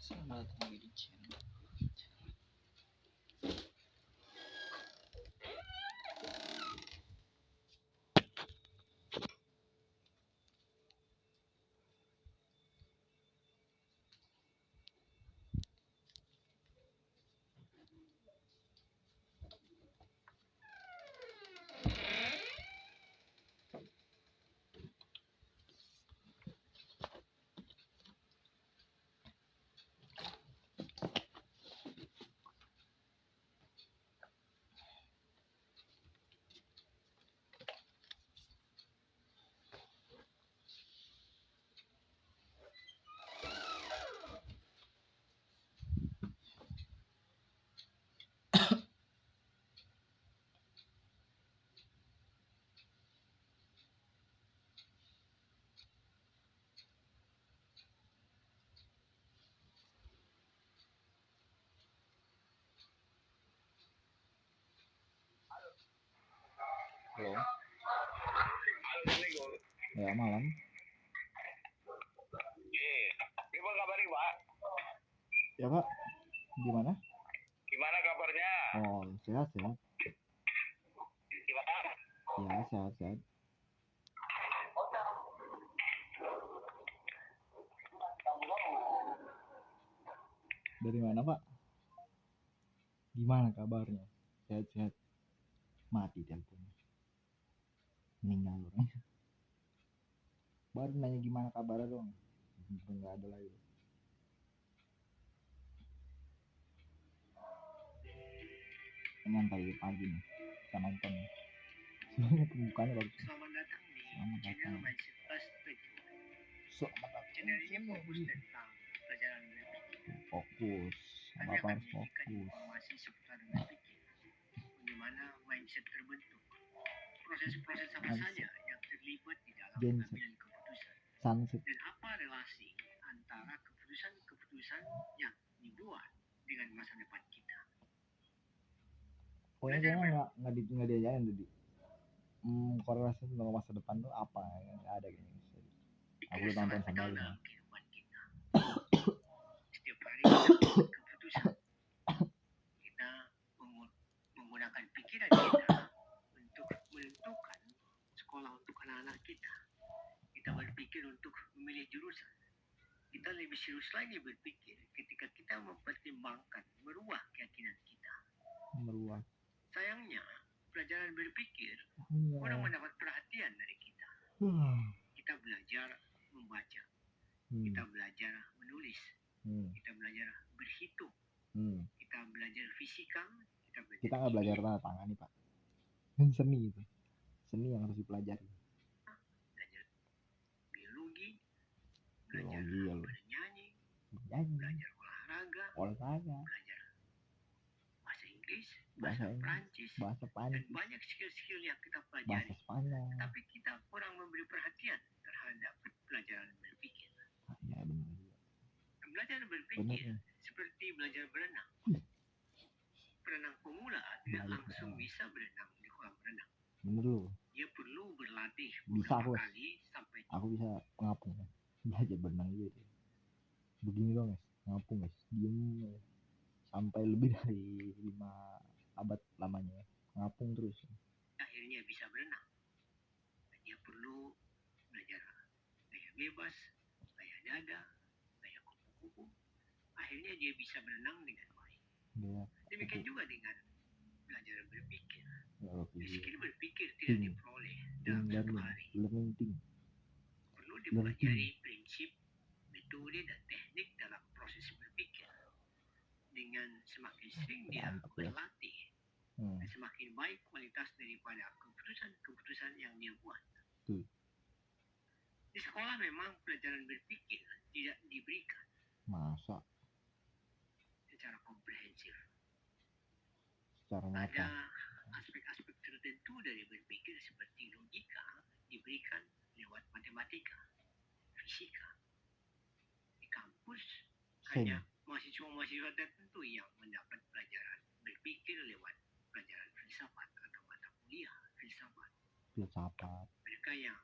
Selamat datang lagi di channel. Halo. Ya, malam. Gimana kabarnya, Pak? Ya, Pak. Gimana? Gimana kabarnya? Oh, sehat. Gimana? Ya, sehat. Dari mana, Pak? Gimana kabarnya? Sehat. Mati teleponnya. Meninggal orangnya. Baru nanya gimana kabarnya dong. Enggak ada lagi. Emang tadi pagi nih kita nonton. Sebenarnya pembukaannya bagus. Selamat datang di Selamat channel datang. Mindset Plus Studio. Selamat datang. Channel ini fokus tentang pelajaran berpikir. Fokus. Kami Apa akan harus menyajikan fokus? informasi seputar berpikir, bagaimana mindset terbentuk, proses-proses apa saja yang terlibat di dalam Genset. pengambilan keputusan, Sunset. dan apa relasi antara keputusan-keputusan yang dibuat dengan masa depan kita. Pokoknya nggak diajarin tadi. Korelasi tentang masa depan tuh apa? Nggak ada kayaknya. Aku udah tonton Sangat vital sama dalam kehidupan kita. Setiap hari kita membuat keputusan. Kita menggunakan pikiran kita untuk menentukan sekolah untuk anak-anak kita. Kita berpikir untuk memilih jurusan. Kita lebih serius lagi berpikir ketika kita mempertimbangkan merubah keyakinan kita. Sayangnya, pelajaran berpikir kurang mendapat perhatian dari kita. Kita belajar membaca, kita belajar menulis, kita belajar berhitung, kita belajar fisika, kita nggak belajar tanda tangan nih, Pak. Kan seni itu, seni yang harus dipelajari. Belajar biologi, Biologi, bernyanyi, bernyanyi, belajar olahraga, belajar bahasa Inggris, bahasa Prancis, dan banyak skill-skill yang kita pelajari. Bahasa Spanyol. Tapi kita kurang memberi perhatian terhadap pelajaran berpikir. Ya, benar. Belajar berpikir seperti belajar berenang. Perenang pemula tidak langsung bisa berenang di kolam renang. Bener lu. Dia perlu berlatih Bisa beberapa kali sampai aku bisa ngapung. Belajar berenang juga. Begini dong, guys. Ngapung, guys. Diem sampai lebih dari 5 abad lamanya. Ngapung terus. Akhirnya bisa berenang. Dia perlu belajar gaya bebas, gaya dada, gaya kupu-kupu. Akhirnya dia bisa berenang dengan baik. Ya, demikian juga dengan belajar berpikir. Skill berpikir tidak Think. diperoleh dalam satu hari. Perlu dipelajari prinsip, metode, dan teknik dalam proses berpikir. Dengan semakin sering dia berlatih, semakin baik kualitas daripada keputusan yang dia buat. Di sekolah memang pelajaran berpikir tidak diberikan. Masa? Secara komprehensif. Ada aspek-aspek tertentu dari berpikir seperti logika diberikan lewat matematika, fisika. Di kampus hanya mahasiswa-mahasiswa tertentu yang mendapat pelajaran berpikir lewat pelajaran filsafat atau mata kuliah filsafat. Mereka yang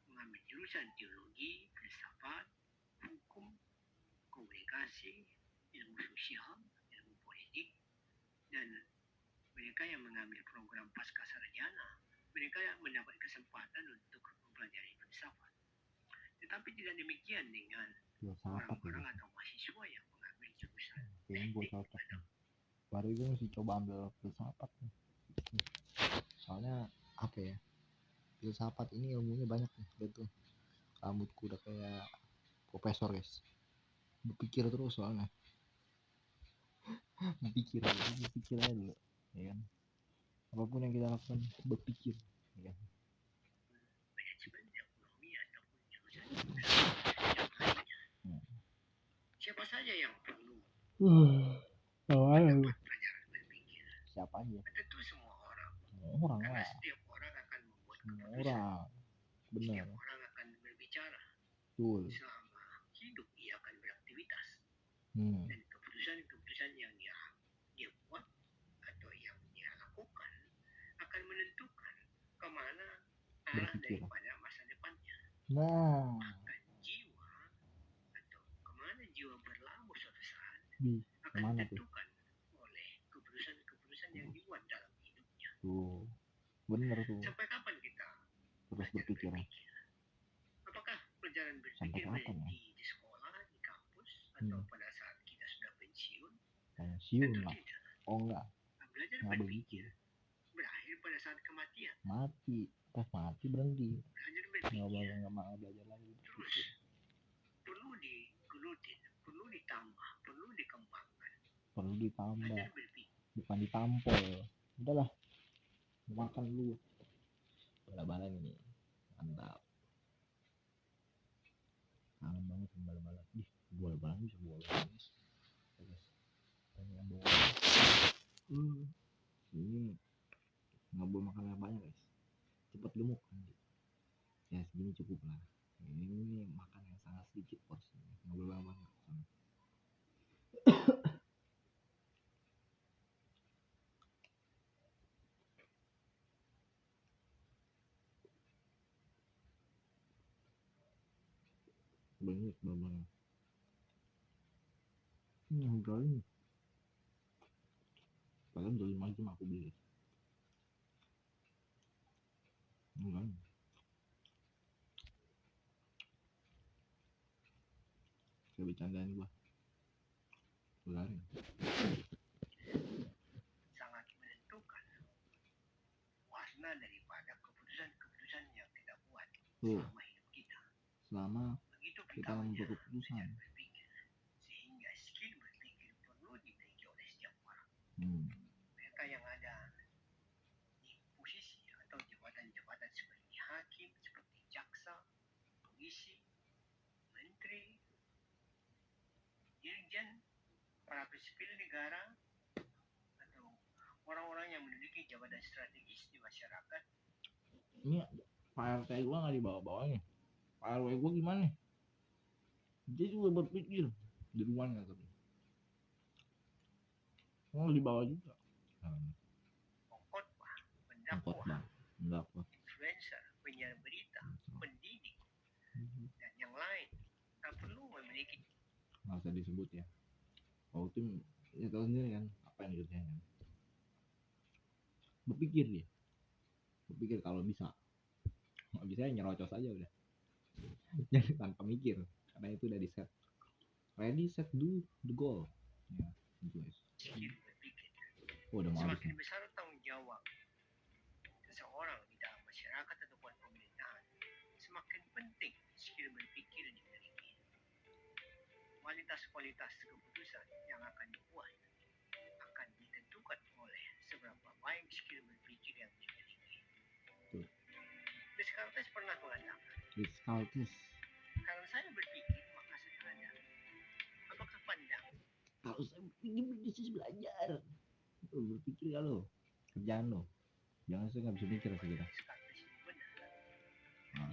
mengambil jurusan teologi, filsafat, hukum, komunikasi komunikasi, ilmu sosial, ilmu politik, dan mereka yang mengambil program pasca sarjana, mereka yang mendapat kesempatan untuk mempelajari filsafat. Tetapi tidak demikian dengan filsafat orang-orang gitu. atau mahasiswa yang mengambil jurusan Kayaknya gue teknik. cocok nih. Baru gue mesti coba ambil filsafat nih. Soalnya apa ya? Filsafat ini ilmunya banyak nih. Lihat tuh. Rambutku udah kayak profesor guys. Berpikir terus soalnya. Berpikir aja dulu. Ya kan? Apapun yang kita lakukan berpikir. Ya kan? Manajemen ekonomi ataupun jurusan yang lainnya. Siapa saja yang perlu mendapat pelajaran berpikir? Siapa aja? Tentu semua orang. Orang Karena lah. setiap orang akan membuat Semua keputusan. orang. Bener. Setiap orang akan berbicara. Betul. Selama hidup ia akan beraktivitas. Hmm. Dan keputusan-keputusan yang dia buat atau yang dia lakukan akan menentukan kemana arah Berpikir. daripada masa depannya. Nah. Bahkan jiwa atau kemana jiwa berlabuh suatu saat akan Kemana tuh? ditentukan oleh keputusan-keputusan yang dibuat dalam hidupnya. Tuh. Bener tuh. Sampai kapan kita Terus belajar berpikir. Apakah pelajaran Sampai berpikir kapan ya? di sekolah, di kampus, atau pada saat kita sudah pensiun? Pensiun Tentu lah. tidak. Oh enggak. Belajar Nggak berpikir begitu. berakhir pada saat kematian. Mati. Pas mati berhenti. Belajar Nggak berpikir mau belajar lagi. terus perlu digelutin, perlu ditambah, perlu dikembangkan. Perlu ditambah. Belajar berpikir. Bukan ditampol. Udahlah. Makan dulu. Bala-bala ini. Mantap. Kangen banget sama bala-bala. Ih, bala-bala bisa bola guys. Yang bola. Ini nggak boleh makan yang banyak guys. Cepat gemuk nanti. Ya segini cukup lah. Ini makan yang sangat sedikit porsinya. Nggak boleh banyak. Banyak banget. Ini harganya. Padahal udah 5 jam aku beli. Enggak. Saya bercandain gua. Lari. Sangat menentukan warna daripada keputusan-keputusan yang kita buat selama hidup kita. Selama begitu kita membuat keputusan. Berpikir, sehingga skill berpikir perlu dimiliki oleh setiap orang. Mereka yang ada di posisi atau jabatan-jabatan seperti hakim, seperti jaksa, polisi, menteri, dirjen, para sipil negara, atau orang-orang yang memiliki jabatan strategis di masyarakat. Ini Pak RT gua nggak dibawa-bawanya. Pak RW gua gimana? Dia juga berpikir di ruangan tapi. Oh dibawa juga. Pengkhotbah, pendakwah, influencer, penyiar berita, pendidik, dan yang lain tak perlu memiliki. Nggak usah disebut ya. Oh itu ya tahu sendiri kan apa yang dikerjain. Berpikir dia. Berpikir kalau bisa. Nggak bisa ya nyerocos aja udah. Jangan tanpa mikir karena itu udah di set. Ready set do the goal. Ya, itu guys. Skill berpikir. Oh, udah mau habis. Semakin besar tanggung jawab seseorang di dalam masyarakat ataupun pemerintahan, semakin penting skill berpikir dimiliki. Kualitas-kualitas keputusan yang akan dibuat akan ditentukan oleh seberapa baik skill berpikir yang dimiliki. Descartes pernah mengatakan, kalau saya berpikir maka saya ada. Apakah pandang? Kalau saya berpikir belajar. Berpikir ya lo, kerjaan lo. Jangan saya nggak bisa mikir segitu. Nah.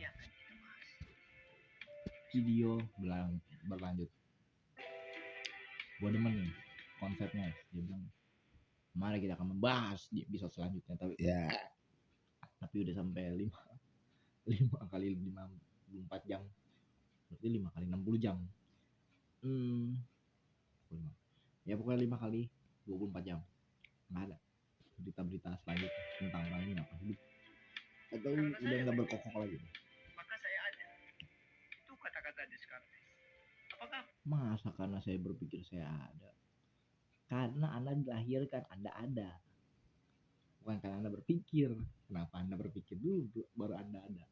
Video berlanjut. Gua demen nih konsepnya. Dia bilang, mari kita akan membahas di episode selanjutnya. Tapi udah sampai 5 kali 54 jam. Berarti 5 kali 60 jam. Ya pokoknya 5 kali 24 jam nggak ada berita-berita selanjutnya tentang orang ini apa hidup atau Karena udah saya nggak berpikir, berkokok lagi. maka saya ada. Itu kata-kata Descartes. Apakah Masa karena saya berpikir saya ada? Karena Anda dilahirkan, Anda ada. Bukan karena Anda berpikir. Kenapa Anda berpikir dulu baru Anda ada?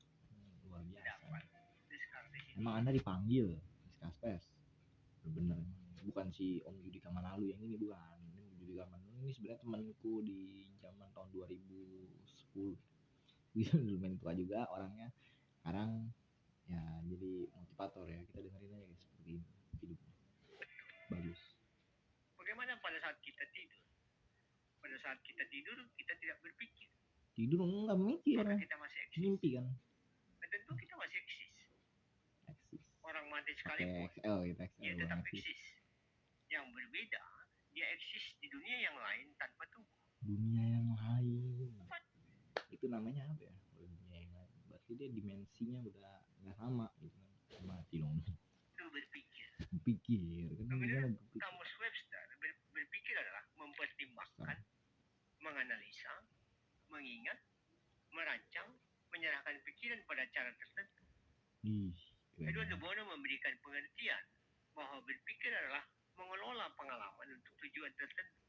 Luar biasa. dapat Descartes ini Emang Anda dipanggil Descartes. Bener. Bukan si Om Yudika Manalu yang ini bukan. Ini Yudika Manalu ini sebenarnya temanku di zaman tahun 2010. Dia dulu main tua juga orangnya. Sekarang ya jadi motivator ya. Kita dengerin aja guys seperti ini hidupnya. Bagus. bagaimana pada saat kita tidur? Pada saat kita tidur, kita tidak berpikir. Tidur enggak mikir. Maka kita masih eksis. Mimpi kan. Dan tentu kita masih eksis. Eksis. Orang mati Pakai sekalipun, XL gitu XL. dia bukan tetap eksis. eksis. Yang berbeda, dia eksis di dunia yang lain tanpa tubuh. Dunia yang lain. Itu namanya apa ya? Kalau dunia yang lain. Berarti dia dimensinya udah nggak sama gitu kan. Mati dong. Itu berpikir. Pikir kan Kemudian gimana berpikir. kamus Webster berpikir adalah mempertimbangkan, menganalisa, mengingat, merancang, menyerahkan pikiran pada cara tertentu. Ih, Edward de keren. Bono memberikan pengertian bahwa berpikir adalah mengelola pengalaman untuk tujuan tertentu.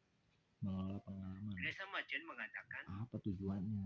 Mengelola pengalaman. Gresham Machen mengatakan Apa tujuannya?